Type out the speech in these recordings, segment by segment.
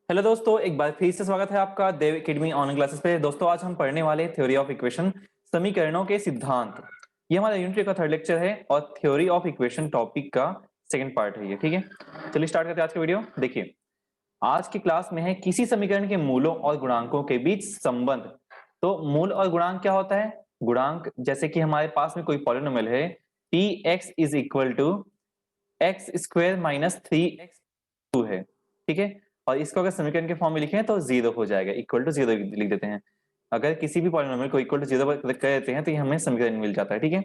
Hello दोस्तों, एक बार फिर से स्वागत है आपका देव एकेडमी ऑनलाइन क्लासेस पे। दोस्तों आज हम पढ़ने वाले थ्योरी ऑफ इक्वेशन, समीकरणों के सिद्धांत। ये हमारा यूनिट का थर्ड लेक्चर है और थ्योरी ऑफ इक्वेशन टॉपिक का सेकंड पार्ट है ये। ठीक है, चलिए स्टार्ट करते हैं आज का वीडियो। देखिए, आज की क्लास में है किसी समीकरण के मूलों और गुणांकों के बीच संबंध। तो मूल और गुणांक क्या होता है? गुणांक जैसे कि हमारे पास में कोई पॉलिनोमियल है, t x is equal to x square minus 3x2 है। ठीक है, और इसको अगर समीकरण के फॉर्म में लिखें तो जीरो हो जाएगा, इक्वल टू जीरो लिख देते हैं। अगर किसी भी पॉलिनोमियल को इक्वल टू जीरो कर देते हैं तो ये हमें समीकरण मिल जाता है। ठीक है,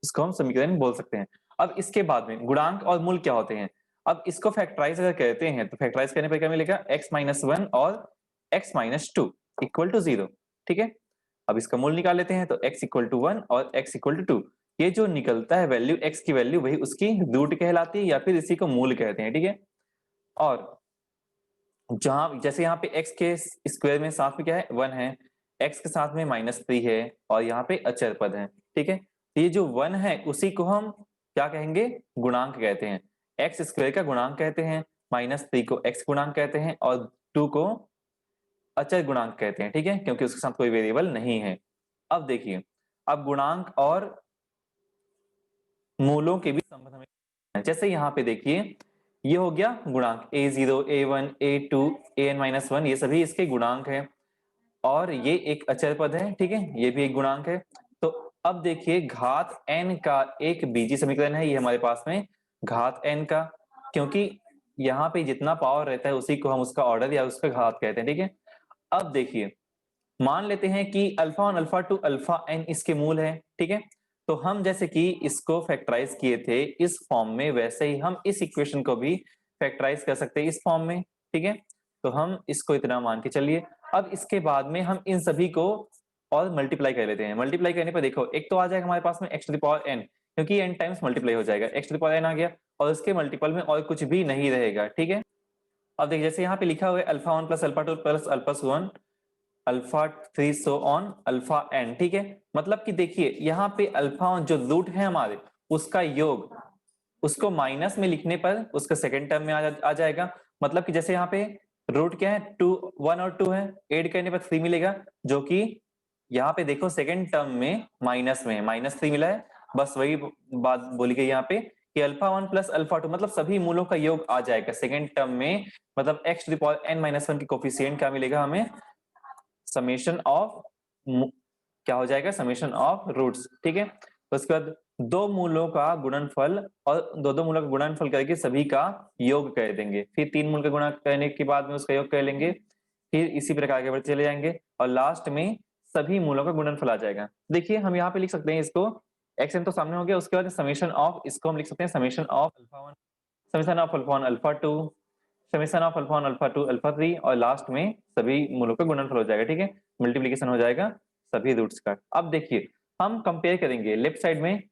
इसको हम समीकरण बोल सकते हैं। अब इसके बाद में गुणांक और मूल क्या होते हैं? अब इसको फैक्टराइज अगर कहते हैं तो फैक्टराइज करने पर क्या मिलेगा? x-1 और x-2 इक्वल टू जीरो। ठीक है, अब इसका मूल निकाल लेते हैं तो x इक्वल टू 1 और x इक्वल टू 2। ये जो निकलता है वैल्यू, x की वैल्यू, वही उसकी रूट कहलाती है या फिर इसी को मूल कहते हैं। ठीक है, और जहां जैसे यहाँ पे x के स्क्वायर में साथ में क्या है? 1 है, x के साथ में -3 है और यहाँ पे अचर पद है। ठीक है, तो ये जो 1 है उसी को हम क्या कहेंगे? गुणांक कहते हैं। एक्स स्क्वायर का गुणांक कहते हैं, -3 को x गुणांक कहते हैं और 2 को अचर गुणांक कहते हैं। ठीक है, क्योंकि उसके साथ कोई वेरिएबल नहीं है। अब देखिए, अब गुणांक और मूलों के भी संबंध हमें, जैसे यहाँ पे देखिए, ये हो गया गुणांक a0, a1, a2, an-1, ये सभी इसके गुणांक हैं और ये एक अचर पद है। ठीक है, ये भी एक गुणांक है। तो अब देखिए, घात n का एक बीजीय समीकरण है ये हमारे पास में, घात n का, क्योंकि यहाँ पे जितना पावर रहता है उसी को हम उसका ऑर्डर या उसका घात कहते हैं। ठीक है, अब देखिए, मान लेते हैं कि अल्फा 1, अल्फा 2, अल्फा n इसके मूल है। ठीक है, तो हम जैसे कि इसको फैक्टराइज किए थे इस फॉर्म में, वैसे ही हम इस इक्वेशन को भी फैक्टराइज कर सकते हैं इस फॉर्म में। ठीक है, तो हम इसको इतना मान के चलिए। अब इसके बाद में हम इन सभी को और मल्टीप्लाई कर लेते हैं। मल्टीप्लाई करने पर देखो, एक तो आ जाएगा हमारे पास में x to the power n, क्योंकि n टाइम्स मल्टीप्लाई हो जाएगा, x to the power n आ गया और उसके मल्टीपल में और कुछ भी नहीं रहेगा। ठीक है, अब देखिए, जैसे यहाँ पे लिखा हुआ है alpha 1 plus alpha 2 plus alpha 1 alpha 3 so on alpha n। ठीक है, मतलब कि देखिए यहाँ पे अल्फा जो रूट है हमारे, उसका योग, उसको माइनस में लिखने पर उसका सेकंड टर्म में आ जाएगा। मतलब कि जैसे यहाँ पे रूट क्या है? 2, 1 और 2 है, ऐड करने पर 3 मिलेगा, जो कि यहाँ पे देखो सेकंड टर्म में माइनस में -3 मिला है। बस वही बात बोली गई यहाँ पे कि अल्फा 1 प्लस अल्फा 2, मतलब सभी मूलों का योग आ जाएगा सेकंड टर्म में। मतलब x to the power n-1 की कोफिशिएंट क्या मिलेगा हमें? समेशन ऑफ, क्या हो जाएगा? Summation of roots. ठीक है, तो उसके बाद दो मूलों का गुणनफल और दो मूलों का गुणनफल करके सभी का योग कर देंगे, फिर 3 मूल का गुणा करने के बाद में उसका योग कर लेंगे, फिर इसी प्रकार आगे बढ़ते चले जाएंगे और लास्ट में सभी मूलों का गुणनफल आ जाएगा। देखिए, हम यहाँ पे लिख सकते हैं इसको, xn तो सामने हो गया, उसके बाद समेशन ऑफ, इसको हम लिख सकते हैं summation of alpha 1, summation of alpha 1 alpha 2, summation of alpha 1 alpha 2 alpha 3 और लास्ट में सभी मूलों का गुणनफल हो जाएगा। ठीक है, मल्टीप्लिकेशन हो जाएगा सभी रूट्स का। अब देखिए, हम कंपेयर करेंगे लेफ्ट साइड में,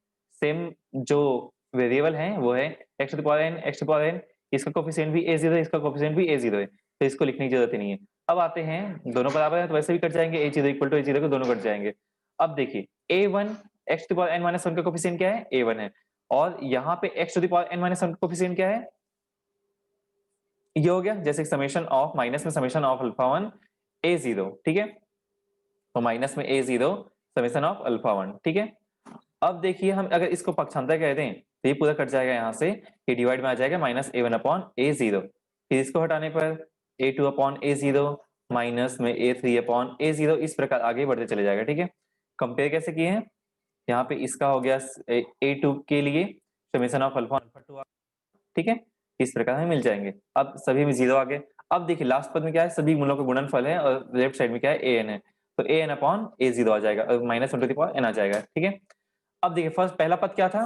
सेम जो वेरिएबल है वो है x to the power n, x to the power n, इसका कोफिशिएंट भी a0 है, इसका कोफिशिएंट भी a0 है, तो इसको लिखने की जरूरत ही नहीं है। अब आते हैं, दोनों बराबर है तो वैसे भी कट जाएंगे, a0 इक्वल टू a0 के दोनों कट जाएंगे। अब देखिए, a1 x to the power n-1 का कोफिशिएंट क्या है? a1 है, और यहाँ पे x to the power n-1 का कोफिशिएंट क्या है? ये हो गया, जैसे समेशन ऑफ, माइनस में समेशन ऑफ अल्फा 1 a0। ठीक है, तो माइनस में a0 समेशन ऑफ अल्फा 1। ठीक है, अब देखिए, हम अगर इसको पक्षांतर कर दें तो ये पूरा कट जाएगा, यहाँ से ये डिवाइड में आ जाएगा -a1 अपॉन a0, फिर इसको हटाने पर a2 अपॉन a0 माइनस में a3 अपॉन a0, इस प्रकार आगे बढ़ते चले जाएगा। ठीक है, कंपेयर कैसे किए हैं? यहाँ पे इसका हो गया a2 के लिए समेशन ऑफ अल्फा अल्फा 2। ठीक है, इस प्रकार हमें मिल जाएंगे। अब सभी में जीरो आ गए। अब देखिए, लास्ट पद में क्या है? सभी मूलों का गुणनफल है और लेफ्ट साइड में क्या है? an है, तो an अपॉन a0 आ जाएगा और minus 1 to the power n आ जाएगा। ठीक है, अब देखिए, फर्स्ट पहला पद क्या था?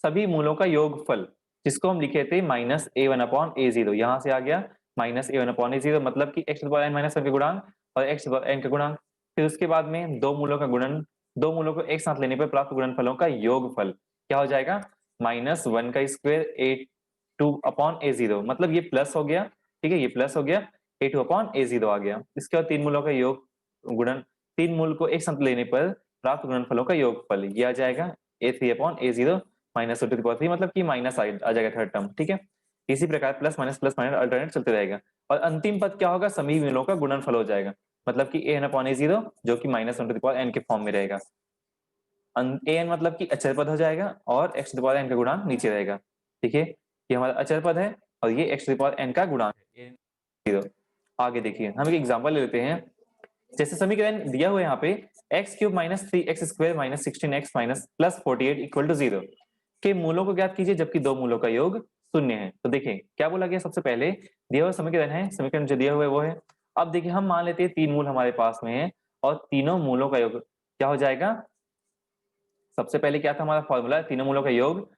सभी मूलों का योगफल, जिसको हम लिखे थे -a1 अपॉन a0, यहाँ से आ गया -a1 अपॉन a0, मतलब कि x to the power n-1 के गुणांक और x to the power n का गुणांक। फिर उसके बाद में दो मूलों का गुणन, दो मूलों को एक साथ लेने पर प्राप्त गुणनफलों का योगफल क्या हो जाएगा? -1 का स्क्वायर a2 अपॉन a0, मतलब ये प्लस हो गया। ठीक है, ये प्लस हो गया, a2 अपॉन a0 आ गया। इसके बाद तीन मूलों का योग गुणन, तीन मूल को एक साथ लेने पर प्राप्त गुणनफलों का योगफल ये आ जाएगा a3 upon a0 minus two the power 3, मतलब कि माइनस आ जाएगा थर्ड टर्म। ठीक है, इसी प्रकार प्लस माइनस अल्टरनेट चलते रहेगा। और अंतिम पद क्या होगा, सभी मूलों का गुणनफल हो जाएगा, मतलब कि an/a0 जो कि -1/n के फॉर्म में रहेगा। an मतलब कि अचर पद हो जाएगा और x⁴n का गुणांक नीचे रहेगा। देखिए ये हमारा अचर पद है और ये x⁴n का गुणांक है a0। आगे देखिए हम एक एग्जांपल ले लेते हैं। जैसे समीकरण दिया हुआ है यहाँ पे x³ - 3x² - 16x +48 = 0 के मूलों को ज्ञात कीजिए जबकि दो मूलों का योग शून्य है। तो देखिए क्या बोला गया, सबसे पहले दिया हुआ समीकरण है, समीकरण जो दिया हुआ है वो है। अब देखिए हम मान लेते हैं तीन मूल हमारे पास में है और तीनों मूलों का योग क्या हो जाएगा। सबसे पहले क्या था हमारा फॉर्मूला, तीनों मूलों का योग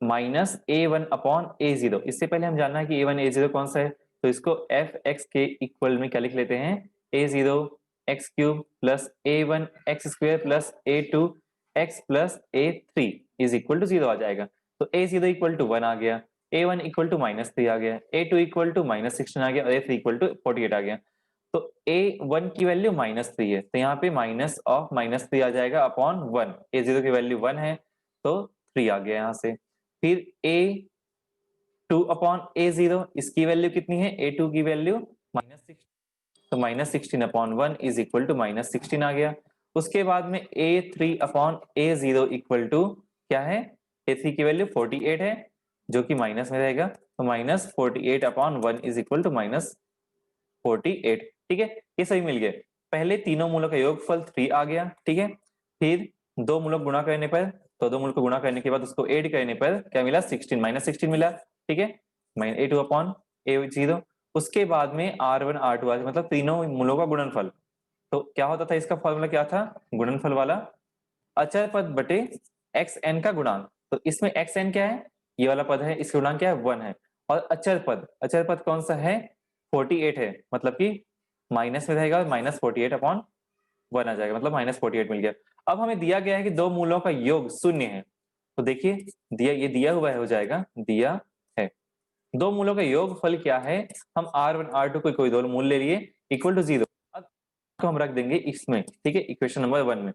-a1/a0। इससे पहले हम जानना है कि a1 a0 कौन सा है, तो इसको f(x) के इक्वल में क्या लिख लेते हैं, a0 x³ + a1 x² + a2 x + a3 = 0 आ जाएगा। तो a0 = 1 आ गया, a1 = -3 आ गया, a2 = -16 आ गया और a3 = 48 आ गया। तो a1 की वैल्यू -3 है, तो यहाँ पे -3 आ जाएगा अपॉन 1। a0 की वैल्यू 1 है तो 3 आ गया यहाँ से। फिर a2/a0 इसकी वैल्यू कितनी है, a2 की वैल्यू -16, तो -16/1 = -16 आ गया। उसके बाद में a3/a0 इक्वल टू क्या है, a3 की वैल्यू 48 है जो कि माइनस में रहेगा, तो -48/1 = -48। ठीक है, ये सही मिल गए। पहले तीनों मूलों का योगफल 3 आ गया, ठीक है। फिर दो मूलों गुणा करने पर, तो दो मूल को गुणा करने के बाद उसको ऐड करने पर क्या मिला, 16 -16 मिला, ठीक है, a2/a0। उसके बाद में r1 r2 r मतलब तीनों मूलों का गुणनफल। तो क्या होता था, इसका फॉर्मूला क्या था, गुणनफल वाला अचर पद बटे xn का गुणांक। तो इसमें xn क्या है, ये वाला पद है, इसका गुणांक क्या है, 1 है। और अचर पद कौन सा है, 48 है, मतलब कि माइनस में रहेगा, -48/1 आ जाएगा, मतलब -48 मिल गया। अब हमें दिया गया है कि दो मूलों का योग शून्य है, तो देखिए ये दिया हुआ है, हो जाएगा दिया है। दो मूलों का योग फल क्या है, हम r1 r2 को कोई दो मूल ले लिए इक्वल टू 0, अब को हम रख देंगे इसमें, ठीक है, इक्वेशन नंबर 1 में।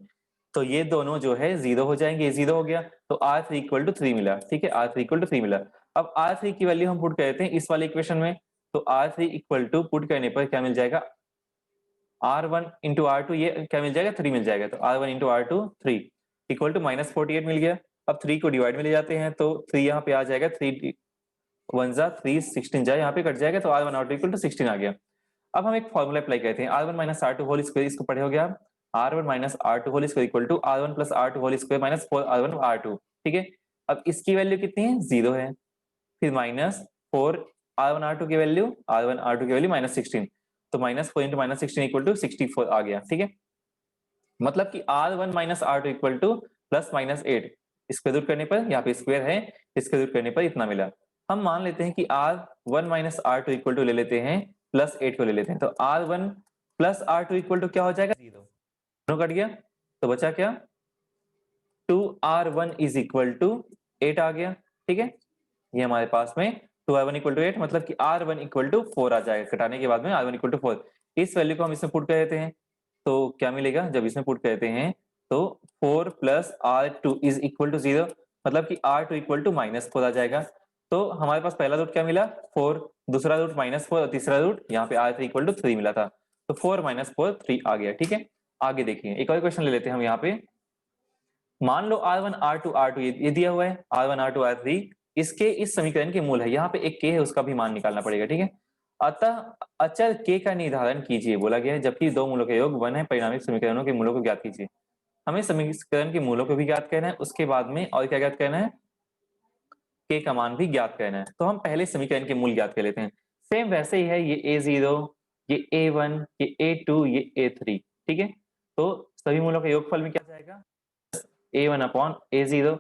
तो ये दोनों जो है 0 हो जाएंगे, ये 0 हो गया, तो r3 = 3 मिला, ठीक है, r3 = 3 मिला। अब r3 की वैल्यू हम पुट करते हैं इस वाले इक्वेशन में, तो r3 = पुट करने पर क्या मिल जाएगा, r1 × r2, ये क्या मिल जाएगा, 3 मिल जाएगा, तो r1 × r2 3 = -48 मिल गया। अब 3 को डिवाइड में ले जाते हैं तो 3 यहाँ पे आ जाएगा, 3 1 जा 3 16 जा यहाँ पे कट जाएगा, तो r1 r2 = 16 आ गया। अब हम एक फॉर्मूला अप्लाई करते हैं, r1 - r2 होल स्क्वायर, इसको पढ़े हो गया, r1 - r2 whole square equal to r1 + r2 whole square minus 4r1 r2, ठीक है। अब इसकी वैल्यू कितनी है, 0 है, फिर -4 r1 r2 की वैल्यू, r1 r2 की वैल्यू -16, तो -4 × -16 = 64 आ गया, ठीक है। मतलब कि r1 - r2 equal to +-8, square root करने पर, यहाँ पे स्क्वायर है, स्क्वायर रूट करने पर इतना मिला। हम मान लेते हैं कि r1 - r2 इक्वल टू ले लेते हैं +8 को ले लेते हैं, तो r1 + r2 इक्वल टू क्या हो जाएगा, 0, दोनों कट गया, तो बचा क्या, 2r1 = 8 आ गया, ठीक है। ये हमारे पास में 2r1 = 8, मतलब कि r1 = 4 आ जाएगा, कटाने के बाद में r1 = 4। इस वैल्यू को हम इसमें पुट कर देते हैं, तो क्या मिलेगा, जब इसमें पुट करते हैं तो 4 + r2 = 0, मतलब कि r2 = -4 आ जाएगा। तो हमारे पास पहला रूट क्या मिला, 4, दूसरा रूट -4 और तीसरा रूट यहाँ पे r3 = 3 मिला था, तो 4 - 4 3 आ गया, ठीक है। आगे देखिए एक और क्वेश्चन ले लेते हैं हम यहाँ पे। मान लो r1 r2 r2 ये दिया हुआ है, r1 r2 r3 इसके इस समीकरण के मूल है, यहाँ पे एक k है, उसका भी मान निकालना पड़ेगा, ठीक है। अतः अचर k का निर्धारण कीजिए बोला गया है, जबकि दो मूलों का योग 1 है, परिणामिक समीकरणों के मूलों को ज्ञात कीजिए। हमें समीकरण के मूलों को भी ज्ञात करना है, उसके बाद में और क्या ज्ञात करना है, k का मान भी ज्ञात करना है। तो हम पहले समीकरण के मूल ज्ञात कर लेते हैं। सेम वैसे ही है, ये a0, ये a1, ये a2, ये a3, ठीक है। तो सभी मूलों का योगफल में क्या जाएगा, a1/a0,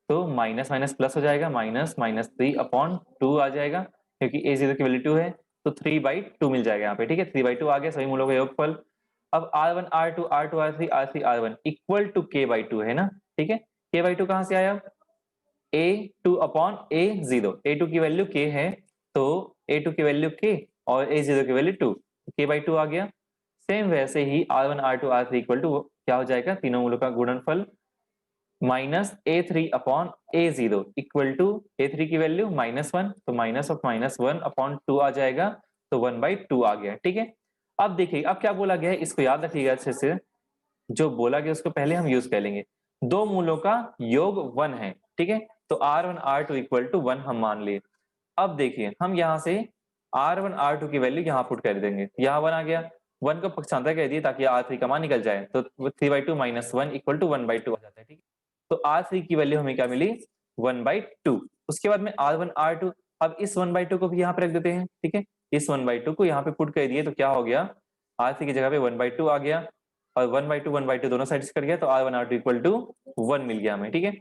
तो माइनस माइनस प्लस हो जाएगा, -3/2 आ जाएगा, क्योंकि a0 की वैल्यू 2 है, तो 3/2 मिल जाएगा यहाँ पे, ठीक है, 3/2 आ गया सभी मूलों का योगफल। अब r1 r2 r2 r3 r3 r1 equal to k/2 है ना, ठीक है। k/2 कहाँ से आया, a2/a0, a2 की वैल्यू k है, तो a2 की वैल्यू k और a0 की वैल्यू 2, k/2 आ गया। सेम वैसे ही r1 r2 r3 equal to क्या हो जाएगा, तीनों मूलों का गुणनफल -a3/a0 इक्वल टू a3 की वैल्यू -1, तो -1/2 आ जाएगा, तो 1/2 आ गया, ठीक है। अब देखिए अब क्या बोला गया है, इसको याद रखिएगा अच्छे से। जो बोला गया उसको पहले हम यूज कर लेंगे। दो मूलों का योग 1 है, ठीक है। तो R1 R2 इक्वल टू 1 हम मान लिए। अब देखिए हम यहाँ से R1 R2 की वैल्यू यहाँ पुट कर देंगे, यहाँ 1 आ गया, 1 को पक्षांतर कर दिए ताकि R3 का मान निकल जाए, तो 3/2 माइनस 1 इक्वल टू 1/2 आ जाता है, ठीक है। तो R3 की वैल्यू हमें क्या मिली, 1/2। उसके बाद में R1 R2, अब इस 1/2 को भी यहाँ पे रख देते हैं, ठीक है। इस 1/2 को यहाँ पे पुट कर दिए तो क्या हो गया, R3 की जगह पे 1/2 आ गया, और 1/2 दोनों साइड से कट गया, तो R1 R2 इक्वल टू 1 मिल गया हमें, ठीक है।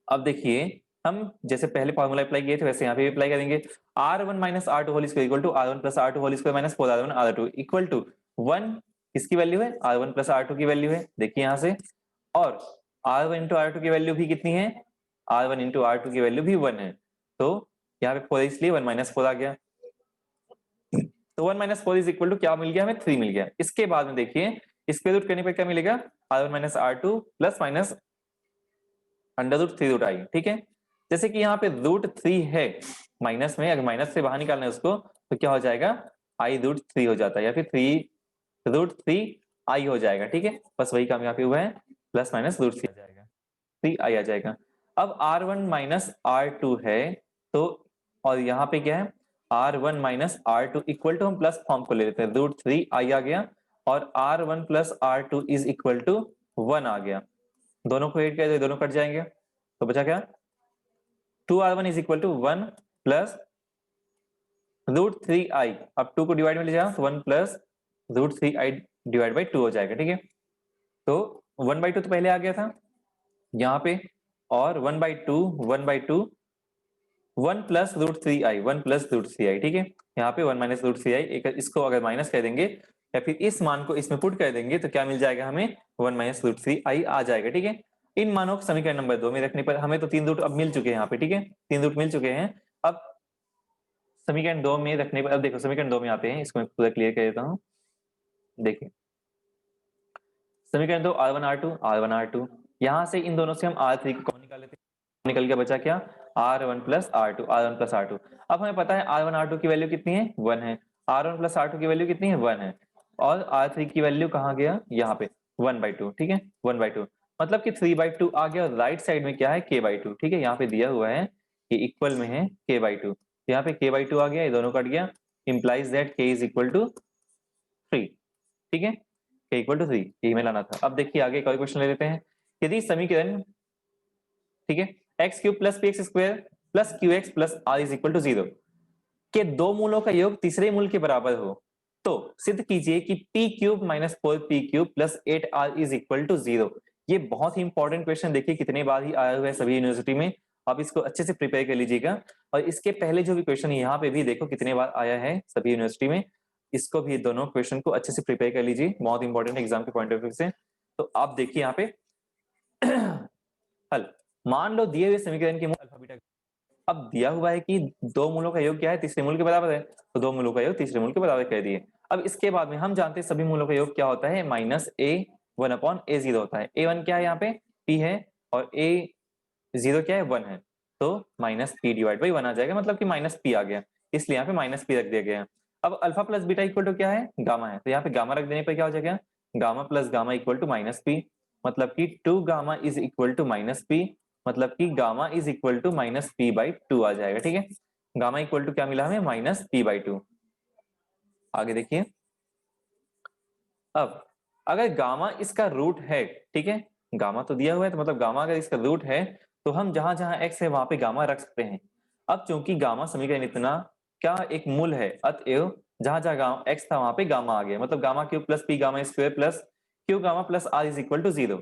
अब देखिए हम जैसे पहले फॉर्मूला अप्लाई किए थे वैसे यहाँ पे भी अप्लाई करेंगे। R1 minus R2 whole square equal to R1 plus R2 whole square minus 4R1 R2 equal to 1 किसकी वैल्यू है, R1 प्लस R2 की वैल्यू है, देखिए यहाँ से। और R1 इंटू R2 की वैल्यू भी कितनी है, R1 इंटू R2 की वैल्यू भी 1 है, तो यहाँ पे 4 इसलिए 1 माइनस 4 आ गया। तो 1 माइनस 4 इज इक्वल टू क्या मिल गया हमें, 3 मिल गया। इसके बाद में देखिए स्क्वायर रूट करने पर क्या मिलेगा, R1 minus R2 plus minus under root 3 root i, ठीक है। जैसे कि यहाँ पे रूट 3 है माइनस में, अगर माइनस से बाहर निकालना है उसको तो क्या हो जाएगा, आई रूट 3 हो जाता है, या फिर 3 रूट 3 आई हो जाएगा, ठीक है। बस वही काम यहाँ पे हुआ है, प्लस माइनस रूट 3 आ जाएगा, 3 आई आ जाएगा। अब R1 माइनस R2 है, तो और यहाँ पे क्या है, R1 minus R2 equal to, हम प्लस फॉर्म को ले लेते हैं, रूट 3 आई आ गया, और R1 plus R2 is equal to 1 आ गया। दोनों को ऐड किया जाए, दोनों कट जाएंगे, तो बचा क्या, 2R1 is equal to 1 plus root 3 i, अब 2 को डिवाइड में ले जाओ तो 1 plus root 3 i divide by 2 हो जाएगा, ठीक है। तो 1/2 तो पहले आ गया था यहाँ पे, और 1/2 1/2 1 प्लस रूट 3 आई, 1 प्लस रूट 3 आई, ठीक है। यहाँ पे 1 माइनस रूट 3 आई, एक इसको अगर माइनस कर देंगे या फिर इस मान को इसमें पुट कर देंगे तो क्या मिल जाएगा हमें, 1 माइनस रूट 3 आई आ जाएगा, ठीक है। इन मानों को समीकरण नंबर 2 में रखने पर हमें तो 3 रूट अब मिल चुके हैं यहाँ पे, ठीक है, 3 रूट मिल चुके हैं। अब समीकरण 2 में रखने पर, अब देखो समीकरण 2 में आते हैं, इसको मैं पूरा क्लियर कर देता हूँ। देखिए समीकरण 2 R1 R2 यहाँ से इन दोनों से हम R3 को कॉमन निकाल लेते हैं, निकल गया, बचा क्या, R1 प्लस R2। अब हमें पता है R1 R2 की वैल्यू कितनी है, 1 है, R1 प्लस R2 की वैल्यू कितनी है, 1 है, और R3 की वैल्यू कहाँ गया, यहाँ पे 1/2, ठीक है, 1/2 मतलब कि 3/2 आ गया, और राइट साइड में क्या है, k/2, ठीक है, यहाँ पे दिया हुआ है कि इक्वल में है k/2, यहाँ पे k/2 आ गया, ये दोनों कट गया, implies that k is equal to 3, ठीक है, k इक्वल टू 3, यही में लाना था। अब देखिए आगे एक और क्वेश्चन ले लेते हैं। यदि समीकरण, ठीक है, x cube plus p x square plus q x plus r is equal to 0 के दो मूलों का योग तीसरे मूल के बराबर हो, तो सिद्ध कीजिए कि p cube minus 4p cube plus 8r is equal to 0। ये बहुत ही इंपॉर्टेंट क्वेश्चन, देखिए कितने बार ही आया हुआ है सभी यूनिवर्सिटी में, आप इसको अच्छे से प्रिपेयर कर लीजिएगा। और इसके पहले जो भी क्वेश्चन यहाँ पे भी देखो कितने बार आया है सभी यूनिवर्सिटी में, इसको भी दोनों क्वेश्चन को अच्छे से प्रिपेयर कर लीजिए, बहुत इंपॉर्टेंट एग्जाम के पॉइंट ऑफ व्यू से। तो आप देखिए यहाँ पे हल, मान लो दिए हुए समीकरण के मूल अल्फा बीटा, अब दिया हुआ है कि दो मूलों का योग क्या है, तीसरे मूल के बराबर है, तो दो मूलों का योग तीसरे मूल के बराबर कह दिए। अब इसके बाद में हम जानते हैं सभी मूलों का योग क्या होता है, माइनस a1/a0 होता है। a1 क्या है यहाँ पे, p है, और a0 क्या है, 1 है, तो माइनस p डिवाइड बाई 1 आ जाएगा, मतलब कि माइनस p आ गया, इसलिए यहाँ पे माइनस p रख दिया गया है। अब alpha plus beta equal to क्या है, गामा है, तो यहाँ पे गामा रख देने पर क्या हो जाएगा, gamma plus gamma equal to minus p, मतलब कि 2 gamma is equal to minus p, मतलब कि gamma is equal to minus p/2 आ जाएगा, ठीक है। गामा इक्वल टू क्या मिला हमें, माइनस p/2। आगे देखिए, अब अगर गामा इसका रूट है, ठीक है, गामा तो दिया हुआ है, तो मतलब गामा अगर इसका रूट है तो हम जहां जहां x है वहां पे गामा रख सकते हैं। अब चूंकि गामा समीकरण इतना क्या एक मूल है, अतएव जहां जहां x था वहां पे गामा आ गया, मतलब gamma cube plus p gamma square plus q gamma plus r is equal to 0,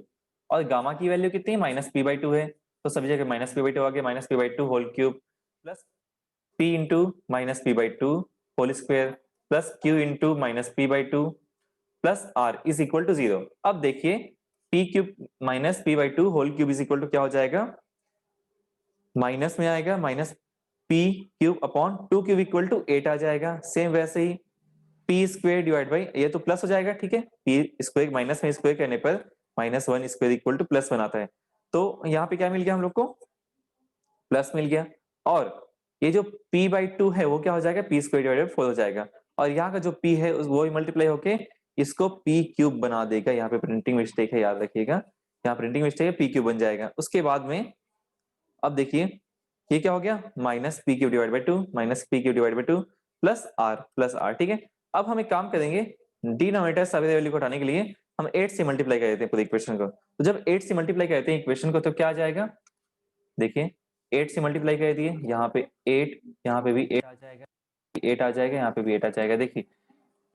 और गामा की वैल्यू कितनी है, माइनस p/2 है, तो सभी जगह माइनस p/2 आ गया, minus p/2 whole cube plus p into minus p/2 whole square plus q into minus p/2 plus r is equal to 0। अब देखिए p cube minus p/2 whole cube is equal to क्या हो जाएगा, minus में आएगा, minus p cube upon 2 cube equal to 8 आ जाएगा। Same वैसे ही p स्क्वायर डिवाइड बाई, ये तो प्लस हो जाएगा, ठीक है, p स्क्वायर माइनस में स्क्वायर करने पर -1 स्क्वायर इक्वल टू +1 आता है, तो यहाँ पे क्या मिल गया हम लोग को, प्लस मिल गया। और ये जो p/2 है वो क्या हो जाएगा, p स्क्वायर डिवाइडेड 4 हो जाएगा, और यहाँ का जो p है वो ही मल्टीप्लाई होके इसको p क्यूब बना देगा। यहाँ पे प्रिंटिंग मिस्टेक है, याद रखिएगा, यहाँ प्रिंटिंग मिस्टेक है, p क्यूब बन जाएगा। उसके बाद में अब देखिए ये क्या हो गया, minus p cube divide by 2 minus p cube divide by 2 plus r. ठीक है, अब हम एक काम करेंगे, डिनोमिनेटर सभी वैल्यू को हटाने के लिए हम 8 से मल्टीप्लाई कर देते हैं पूरी इक्वेशन को। तो जब 8 से मल्टीप्लाई करते हैं इक्वेशन को तो क्या आ जाएगा, देखिए 8 से मल्टीप्लाई कर दिए, यहाँ पे 8, यहाँ पे भी 8 आ जाएगा, 8 आ जाएगा, यहाँ पे भी 8 आ जाएगा। देखिए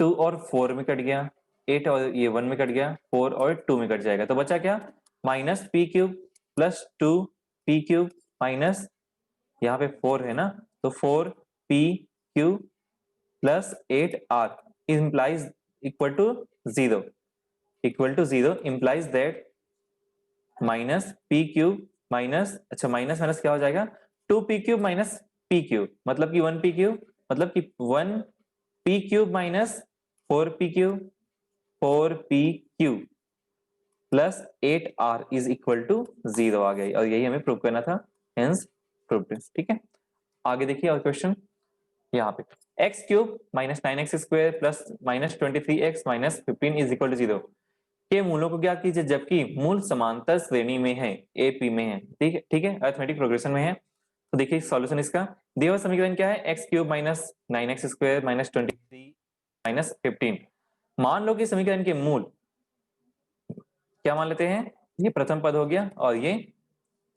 2 और 4 में कट गया, 8 और ये 1 में कट गया, 4 और 2 में कट जाएगा, तो बचा क्या, minus p cube plus 2 p cube minus, यहाँ पे 4 है ना, तो 4 p q plus 8 r implies equal to 0, equal to 0 implies that minus p cube minus, अच्छा माइनस माइनस क्या हो जाएगा, 2 p cube minus p cube, मतलब कि 1 पी क्यूब, मतलब कि 1 p cube minus 4 p cube, 4 p cube plus 8 r is equal to 0 आ गई, और यही हमें प्रूव करना था, हेंस प्रूव्ड। ठीक है, आगे देखिए और क्वेश्चन, यहाँ पे x cube minus 9x square plus minus 23x minus 15 is equal to 0 के मूलों को ज्ञात कीजिए जबकि मूल समांतर श्रेणी में है, एपी में है। ठीक है, ठीक है, अरिथमेटिक प्रोग्रेशन में है। तो देखिए सॉल्यूशन इसका दिया हुआ समीकरण क्या है, x cube minus 9x square minus 23 minus 15। मान लो कि समीकरण के मूल क्या मान लेते हैं, ये प्रथम पद हो गया और ये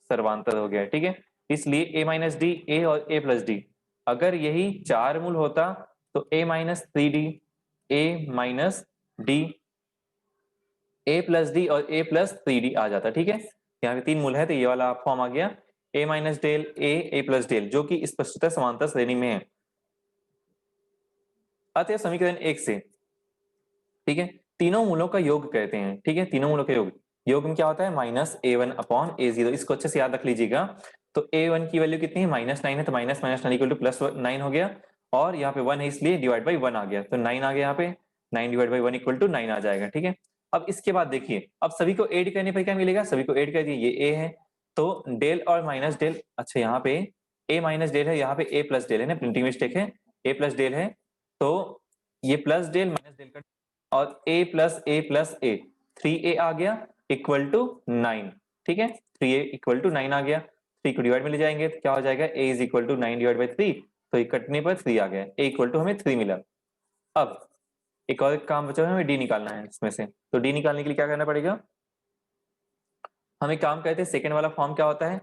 सर्वांतर हो गया। ठीक है, इसलिए a माइनस डी, ए और a प्लस डी, अगर यही 4 मूल होता तो a minus 3d, a minus D, a plus D और a प्लस 3d आ जाता। ठीक है, यहाँ पे 3 मूल है तो ये वाला फॉर्म आ गया, a minus del a plus del, जो कि स्पष्टतः समांतर श्रेणी में है। अतः समीकरण 1 से, ठीक है, तीनों मूलों का योग कहते हैं। ठीक है, तीनों मूलों का योग में क्या होता है, माइनस a1 अपॉन a0, इसको अच्छे से याद रख लीजिएगा। तो a1 की वैल्यू कितनी है, -9 है, तो minus minus 9 equal to plus 9 हो गया, और यहाँ पे 1 है इसलिए डिवाइड बाई 1 आ गया, तो 9 आ गया, यहाँ पे 9 डिवाइड बाई 1 इक्वल टू 9 आ जाएगा। ठीक है, अब इसके बाद देखिए, अब सभी को ऐड करने पर क्या मिलेगा, सभी को ऐड कर दिए, ये a है, तो डेल और माइनस डेल, अच्छा यहाँ पे a माइनस डेल है, यहाँ पे a प्लस डेल है ना, प्रिंटिंग मिस्टेक है, a प्लस डेल है, तो ये प्लस डेल माइनस डेल का, और a प्लस ए 3a आ गया इक्वल टू 9। ठीक है, 3a इक्वल टू 9 आ गया, 3 को डिवाइड में ले जाएंगे तो क्या हो जाएगा, a is equal to 9 divide by 3, तो ये कटने पर 3 आ गया, a इक्वल टू हमें 3 मिला। अब एक और काम बचा है, हमें d निकालना है इसमें से, तो d निकालने के लिए क्या करना पड़ेगा, हम एक काम करते हैं, सेकेंड वाला फॉर्म क्या होता है,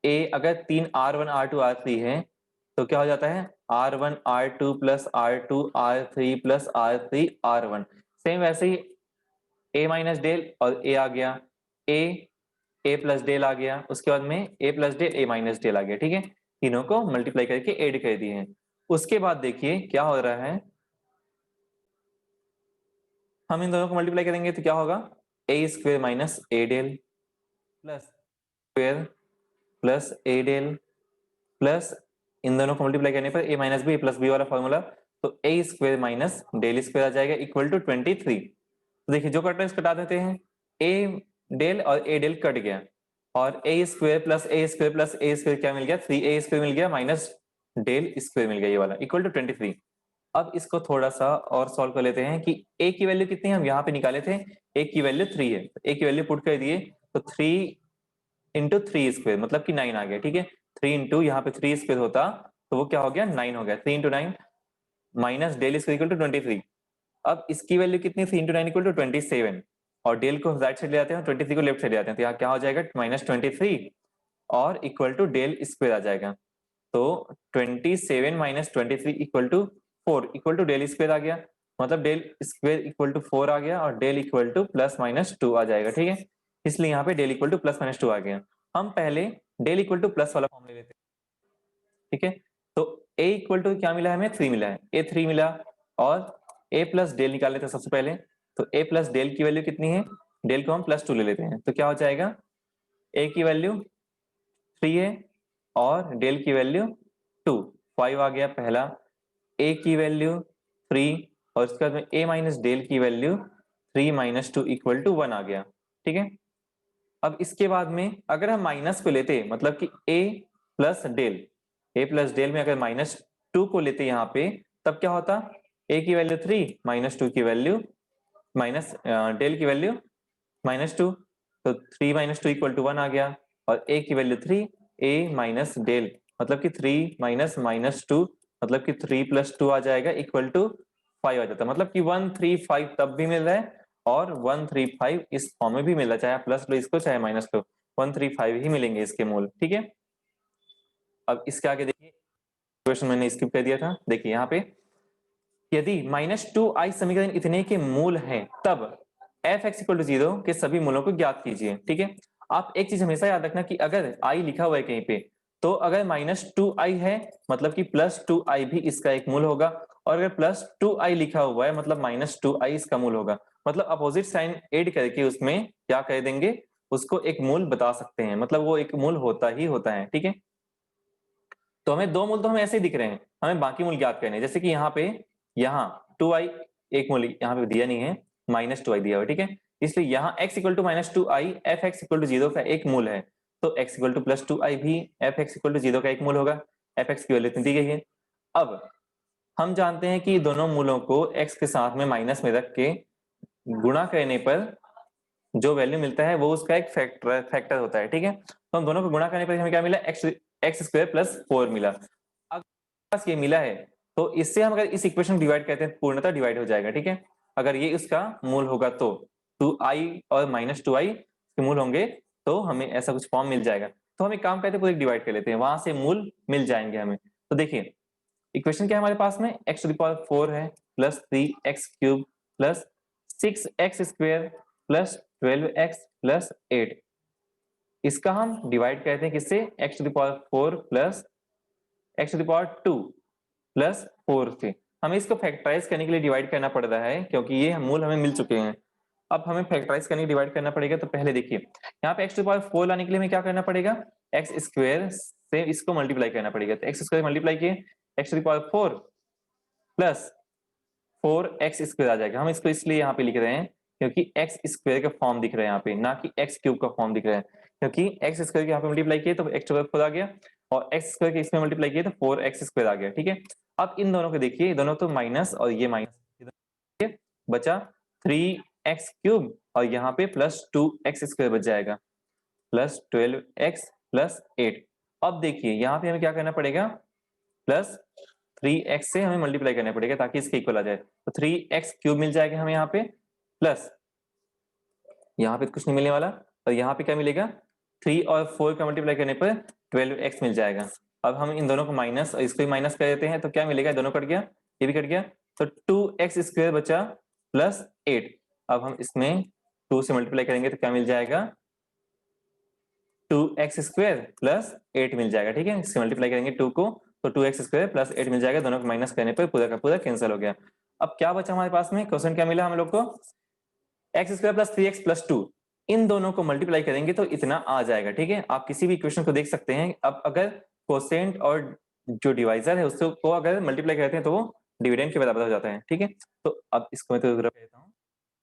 a अगर 3 r1 r2 r3 है तो क्या हो जाता है, r1 r2 plus r2 r3 plus r3 r1, same वैसे ही a माइनस डेल और a आ गया, a प्लस डेल आ गया, उसके बाद में a plus del a minus del आ गया। ठीक है, तीनों को मल्टीप्लाई करके ऐड कर दिए हैं। उसके बाद देखिए क्या हो रहा है, हम इन दोनों को मल्टीप्लाई करेंगे तो क्या होगा, a square minus a del plus square plus a del plus, इन दोनों को मल्टीप्लाई करने पर a minus B plus B वाला फॉर्मूला, तो a square minus del square आ जाएगा इक्वल टू 23। तो देखिए जो कट रहा है इसको हटा देते हैं, a डेल और a डेल कट गया, और a square plus a square plus a square क्या मिल गया, 3a स्क्वायर मिल गया माइनस डेल स्क्वायर मिल गया, ये वाला इक्वल टू 23। अब इसको थोड़ा सा और सॉल्व कर लेते हैं कि a की वैल्यू कितनी है, हम यहाँ पे निकाले थे, a की वैल्यू 3 है, तो a की वैल्यू पुट कर दिए, तो 3 इंटू 3 स्क्वायर मतलब कि 9 आ गया। ठीक है, 3 इंटू यहाँ पे 3 स्क्वायर होता तो वो क्या हो गया, 9 हो गया, 3 into 9 minus del square equal to 23। अब इसकी वैल्यू कितनी थी, इंटू 9 इक्वल टू 27, और डेल को राइट साइड ले जाते हैं, 23 को लेफ्ट साइड ले जाते हैं, तो यहाँ क्या हो जाएगा, -23 और इक्वल टू डेल स्क्वायर आ जाएगा, तो 27 minus 23 equal to 4 equal to del square आ गया, मतलब डेल स्क्वायर इक्वल टू 4 आ गया, और del equal to plus minus 2 आ जाएगा। ठीक है, इसलिए यहाँ पे del equal to plus minus 2 आ गया। हम पहले डेल इक्वल टू प्लस वाला फॉर्म ले लेते हैं। ठीक है, तो a इक्वल टू क्या मिला है, हमें 3 मिला है, a 3 मिला, और a प्लस डेल निकाल लेते हैं सबसे पहले, तो a प्लस डेल की वैल्यू कितनी है, डेल को हम +2 ले लेते हैं, तो क्या हो जाएगा, a की वैल्यू 3 है और डेल की वैल्यू 2, 5 आ गया पहला, a की वैल्यू 3, और उसके बाद में a माइनस डेल की वैल्यू 3 माइनस 2 इक्वल टू 1 आ गया। ठीक है, अब इसके बाद में अगर हम माइनस को लेते मतलब कि a plus del, a plus del में अगर -2 को लेते यहाँ पे तब क्या होता, ए की वैल्यू 3, -2 की वैल्यू माइनस डेल की वैल्यू -2, तो 3 - 2 = 1 आ गया, और ए की वैल्यू 3, ए माइनस डेल मतलब कि 3 माइनस -2 मतलब कि 3 + 2 आ जाएगा इक्वल टू 5 आ जाता है, मतलब कि 135 तब भी मिल रहा है और 135 इस फॉर्म में भी मिल रहा है, चाहे आप प्लस लो इसको चाहे माइनस लो, 135 ही मिलेंगे इसके मूल। ठीक है, अब इसके आगे देखिए, क्वेश्चन मैंने स्किप कर दिया था, देखिए यहाँ पे यदि -2i समीकरण इतने के मूल हैं तब f(x = 0) के सभी मूलों को ज्ञात कीजिए। ठीक है, आप एक चीज हमेशा याद रखना कि अगर i लिखा हुआ है कहीं पे तो अगर -2i है मतलब कि +2i भी इसका एक मूल होगा, और अगर +2i लिखा हुआ है मतलब -2i इसका मूल होगा, मतलब अपोजिट साइन ऐड करके उसमें क्या कर देंगे, उसको एक मूल बता सकते हैं, मतलब वो एक मूल होता ही होता है। ठीक है, तो हमें दो मूल तो हमें ऐसे ही दिख रहे हैं, हमें बाकी मूल ज्ञात करने हैं। जैसे कि यहाँ पे यहाँ 2i एक मूल यहाँ पे दिया नहीं है, -2i दिया हुआ है। ठीक है, इसलिए यहाँ x = -2i f(x = 0) का एक मूल है, तो x = +2i भी f(x = 0) का एक मूल होगा, fx की वैल्यू इतनी दी गई है। अब हम जानते हैं कि दोनों मूलों को x के साथ में माइनस में रख के गुणा करने पर जो वैल्यू मिलता है वो उसका एक फैक्टर होता है। ठीक है, तो हम दोनों को गुणा करने पर हमें क्या मिला, x² + 4 मिला। अगर पास ये मिला है तो इससे हम अगर इस इक्वेशन को डिवाइड करते हैं पूर्णतः डिवाइड हो जाएगा। ठीक है, अगर ये उसका मूल होगा तो 2i और -2i के मूल होंगे तो हमें ऐसा कुछ फॉर्म मिल जाएगा। तो हम एक काम करते हैं, पूरे डिवाइड कर लेते हैं, वहां से मूल मिल जाएंगे हमें। तो देखिए इक्वेशन क्या है हमारे पास में, x⁴ है plus 3x³ plus 6x² plus 12x plus 8, इसका हम डिवाइड करते हैं किससे, x⁴ प्लस x⁴ प्लस 4 से। हमें इसको फैक्टराइज करने के लिए डिवाइड करना पड़ रहा है क्योंकि ये मूल हमें मिल चुके हैं। अब हमें फैक्टराइज करने के डिवाइड करना पड़ेगा, तो पहले देखिए यहाँ पे x⁴ लाने के लिए हमें क्या करना पड़ेगा, x² से इसको मल्टीप्लाई करना पड़ेगा, तो x² मल्टीप्लाई किए x⁴ प्लस 4x² आ जाएगा। हम इसको इसलिए यहाँ पे लिख रहे हैं क्योंकि x² का फॉर्म दिख रहा है यहाँ पे, ना कि x³ का फॉर्म दिख रहा है, क्योंकि x² के यहाँ पे मल्टीप्लाई किए तो x⁴ आ गया, और x² के इसमें मल्टीप्लाई किए तो 4x² आ गया। ठीक है, अब इन दोनों को देखिए, दोनों तो माइनस और ये माइनस, बचा 3x³ और यहाँ पे प्लस 2x² बच जाएगा, प्लस 12x प्लस 8। अब देखिए यहाँ पे हमें क्या करना पड़ेगा, प्लस 3x से हमें मल्टीप्लाई करना पड़ेगा ताकि इसके इक्वल आ जाए, तो 3x³ मिल जाएगा हमें यहाँ पे, प्लस यहाँ पे कुछ नहीं मिलने वाला, और यहाँ पे क्या मिलेगा, 3 और 4 का मल्टीप्लाई करने पर 12x मिल जाएगा। अब हम इन दोनों को माइनस और इसको भी माइनस कर देते हैं, तो क्या मिलेगा, दोनों कट गया, ये भी कट गया, तो 2x² बचा प्लस 8। अब हम इसमें 2 से मल्टीप्लाई करेंगे तो क्या मिल जाएगा, 2x² प्लस 8 मिल जाएगा। ठीक है, इससे मल्टीप्लाई करेंगे 2 को तो 2x² प्लस 8 मिल जाएगा, दोनों को माइनस करने पर पूरा का पूरा कैंसिल हो गया। अब क्या बचा हमारे पास में, क्वेश्चन क्या मिला हम लोग को, x² प्लस 3x प्लस 2, इन दोनों को मल्टीप्लाई करेंगे तो इतना आ जाएगा। ठीक है, आप किसी भी इक्वेशन को देख सकते हैं, अब अगर कोसेंट और जो डिवाइजर है उसको अगर मल्टीप्लाई करते हैं तो वो डिविडेंड के बराबर हो जाता है। ठीक है, तो अब इसको मैं तो कहता हूँ,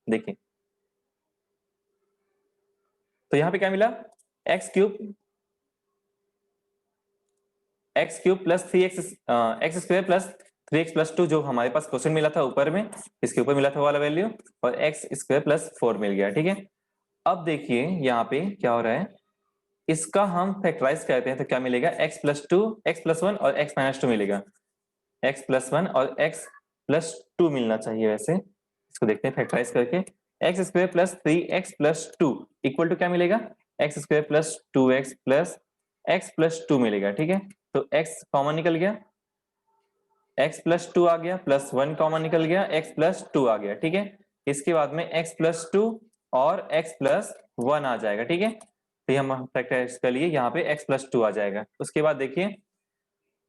देखिए तो यहाँ पे क्या मिला, x³ plus 3x² plus 3x plus 2 जो हमारे पास क्वेश्चन मिला था ऊपर में, इसके ऊपर मिला था वाला वैल्यू, और x² प्लस 4 मिल गया। ठीक है, अब देखिए यहाँ पे क्या हो रहा है, इसका हम फैक्टराइज करते हैं तो क्या मिलेगा, x+2 x+1 और x-2 मिलेगा, x+1 और x+2 मिलना चाहिए, वैसे इसको देखते हैं फैक्टराइज करके, x² plus 3x plus 2 equal to क्या मिलेगा, x² plus 2x plus x+2 मिलेगा। ठीक है, तो x कॉमन निकल गया, x+2 आ गया, प्लस 1 कॉमन निकल गया, x+2 आ गया। ठीक है, इसके बाद में x+2 और x+1 आ जाएगा। ठीक है, तो हम फैक्टराइज कर लिए, यहाँ पे x+2 आ जाएगा। उसके बाद देखिए,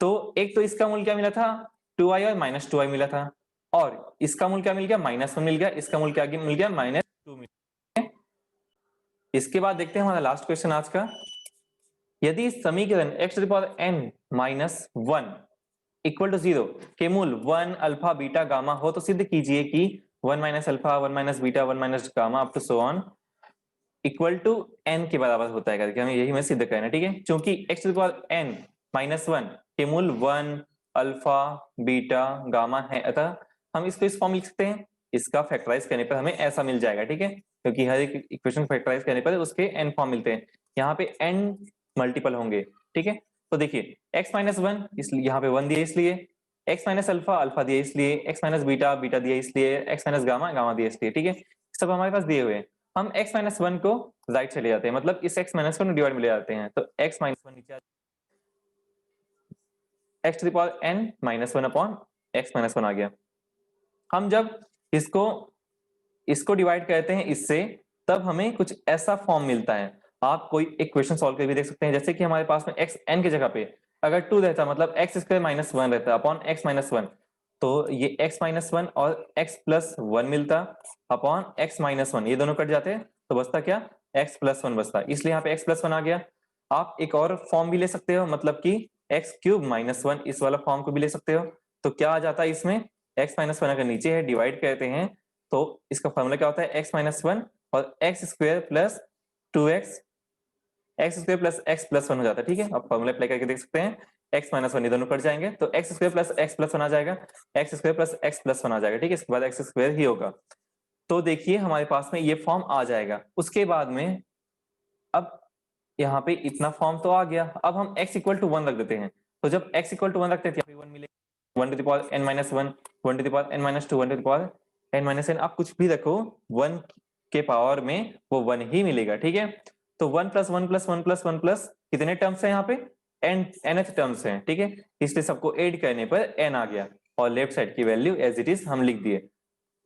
तो एक तो इसका मूल क्या मिला था, 2i और -2i मिला था, और इसका मूल क्या मिल गया, -1 मिल गया, इसका मूल क्या मिल गया, -2 मिल गया। इसके बाद देखते हैं हमारा लास्ट क्वेश्चन आज का, यदि समीकरण x⁻n-1 इक्वल टू 0 के मूल 1 अल्फा बीटा गामा हो तो सिद्ध कीजिए कि 1 - अल्फा 1 - बीटा 1 - गामा up to so on equal to n के बराबर होता है करके हमें यही में सिद्ध करना है। ठीक है, क्योंकि x⁻n -1 के मूल 1 अल्फा बीटा गामा है, अतः हम इसको इस फॉर्म लिख सकते हैं। इसका फैक्टराइज करने पर हमें ऐसा मिल जाएगा, ठीक है, क्योंकि हर एक इक्वेशन फैक्टराइज करने पर उसके n फॉर्म मिलते हैं। यहाँ पे n मल्टीपल होंगे, ठीक है। तो देखिए x-1 इसलिए यहाँ पे 1 दिया इसलिए, x माइनस अल्फा अल्फा दिया इसलिए, x माइनस बीटा बीटा दिया इसलिए, x माइनस गामा गामा दिया इसलिए, ठीक है, सब हमारे पास दिए हुए हैं। हम x-1 को राइट से ले जाते हैं, मतलब इस x-1 को डिवाइड में ले जाते हैं, तो x-1 नीचे x to the power n minus 1 upon x-1 आ गया। हम जब इसको डिवाइड करते हैं इससे, तब हमें कुछ ऐसा फॉर्म मिलता है। आप कोई एक क्वेश्चन सॉल्व करके भी देख सकते हैं, जैसे कि हमारे पास में x n की जगह पे अगर 2 रहता, मतलब x स्क्वायर माइनस 1 रहता अपॉन x माइनस 1, तो ये x माइनस 1 और x प्लस 1 मिलता अपॉन x माइनस 1, ये दोनों कट जाते हैं तो बचता क्या, x प्लस 1 बचता, इसलिए यहाँ पे x प्लस 1 आ गया। आप एक और फॉर्म भी ले सकते हो, मतलब कि x क्यूब माइनस 1, इस वाला फॉर्म को भी ले सकते हो। तो क्या आ जाता है इसमें, x माइनस 1 अगर नीचे है डिवाइड करते हैं तो इसका फॉर्मूला क्या होता है, x माइनस 1 और x square plus 2x, x square plus x plus 1 हो जाता है, ठीक है। अब फॉर्मूला अप्लाई करके देख सकते हैं, x माइनस 1 ये दोनों कट जाएंगे तो x square plus x plus 1 आ जाएगा, x square plus x plus 1 आ जाएगा, ठीक है, इसके बाद x स्क्वायर ही होगा। तो देखिए हमारे पास में ये फॉर्म आ जाएगा। उसके बाद में अब यहाँ पे इतना फॉर्म तो आ गया, अब हम x इक्वल टू 1 रख देते हैं। तो जब x इक्वल टू 1 रखते हैं तो यहाँ पे 1 मिलेगा, 1 to the power n minus 1, 1 to the power n minus 2, 1 to the power n minus n, आप कुछ भी रखो 1 के पावर में वो 1 ही मिलेगा, ठीक है। तो 1 प्लस 1 प्लस 1 प्लस 1 प्लस कितने टर्म्स है यहाँ पे, nth टर्म्स है, ठीक है, इसलिए सबको ऐड करने पर n आ गया और लेफ्ट साइड की वैल्यू एज इट इज हम लिख दिए।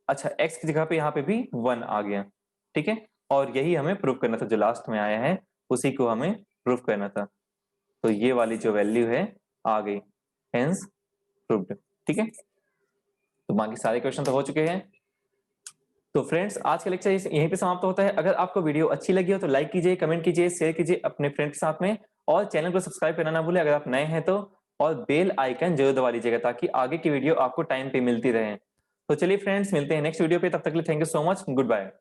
अच्छा x की जगह पे यहाँ पे भी 1 आ गया, ठीक है, और यही हमें प्रूव करना था, जो लास्ट में आया है उसी को हमें प्रूव करना था। तो ये वाली जो वैल्यू है आ गई, हेंस प्रूव्ड, ठीक है। तो बाकी सारे क्वेश्चन तो हो चुके हैं। तो फ्रेंड्स आज का लेक्चर यहीं पे समाप्त होता है। अगर आपको वीडियो अच्छी लगी हो तो लाइक कीजिए, कमेंट कीजिए, शेयर कीजिए अपने फ्रेंड के साथ में, और चैनल को सब्सक्राइब करना ना भूलें अगर आप नए हैं तो, और बेल आइकन जरूर दबा लीजिएगा ताकि आगे की वीडियो आपको टाइम पे मिलती रहे। तो चलिए फ्रेंड्स मिलते हैं नेक्स्ट वीडियो पे, तब तक के लिए thank you so much, good bye.